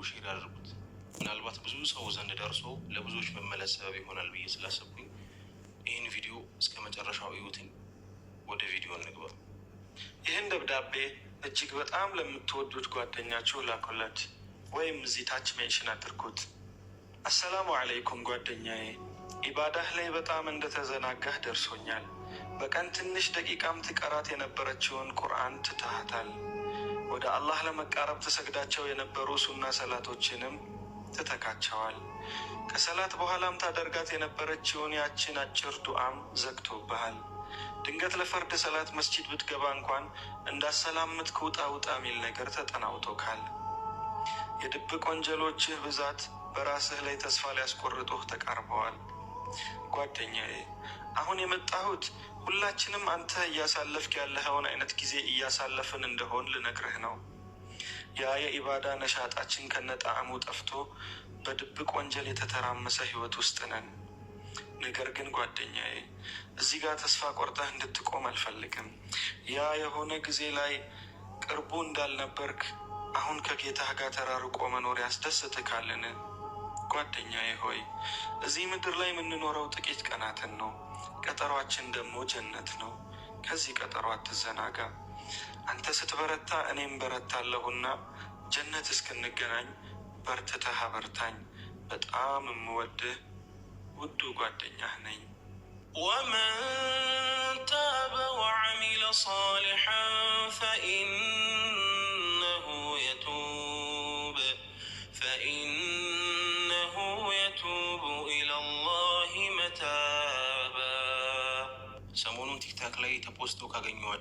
ሼር ያደርጉት። ምናልባት ብዙ ሰው ዘንድ ደርሶ ለብዙዎች መመለስ ሰበብ ይሆናል ብዬ ስላሰብኩኝ ይህን ቪዲዮ እስከ መጨረሻው እዩትኝ። ወደ ቪዲዮ እንግባ። ይህን ደብዳቤ እጅግ በጣም ለምትወዱት ጓደኛችሁ ላኩለት፣ ወይም እዚህ ታች ሜንሽን አድርጉት። አሰላሙ አለይኩም ጓደኛዬ፣ ኢባዳህ ላይ በጣም እንደተዘናጋህ ደርሶኛል። በቀን ትንሽ ደቂቃም ትቀራት የነበረችውን ቁርአን ትተሃታል። ወደ አላህ ለመቃረብ ተሰግዳቸው የነበሩ ሱና ሰላቶችንም ትተካቸዋል። ከሰላት በኋላም ታደርጋት የነበረችውን ያችን አጭር ዱዓም ዘግቶብሃል። ድንገት ለፈርድ ሰላት መስጂድ ብትገባ እንኳን እንዳሰላምት ውጣ ውጣ ሚል ነገር ተጠናውቶካል። የድብቅ ወንጀሎችህ ብዛት በራስህ ላይ ተስፋ ሊያስቆርጡህ ተቃርበዋል። ጓደኛዬ፣ አሁን የመጣሁት ሁላችንም አንተ እያሳለፍክ ያለኸውን አይነት ጊዜ እያሳለፍን እንደሆን ልነግርህ ነው። ያ የኢባዳ ነሻጣችን ከነጣዕሙ ጠፍቶ በድብቅ ወንጀል የተተራመሰ ህይወት ውስጥ ነን። ነገር ግን ጓደኛዬ፣ እዚህ ጋር ተስፋ ቆርጠህ እንድትቆም አልፈልግም። ያ የሆነ ጊዜ ላይ ቅርቡ እንዳልነበርክ አሁን ከጌታህ ጋር ተራርቆ መኖር ያስደስትካልን? ጓደኛዬ ሆይ፣ እዚህ ምድር ላይ የምንኖረው ጥቂት ቀናትን ነው። ቀጠሯችን ደግሞ ጀነት ነው። ከዚህ ቀጠሮ አትዘናጋ። አንተ ስትበረታ እኔም በረታለሁና ጀነት እስክንገናኝ በርትተህ አበርታኝ። በጣም የምወድህ ውዱ ጓደኛህ ነኝ። ወመን ታበ ወዐሚለ ሷሊሐን ፈኢነሁ የቱቡ ኢለላሂ መታባ። ሰሞኑን ቲክታክ ላይ ተፖስቶ ካገኘኋቸው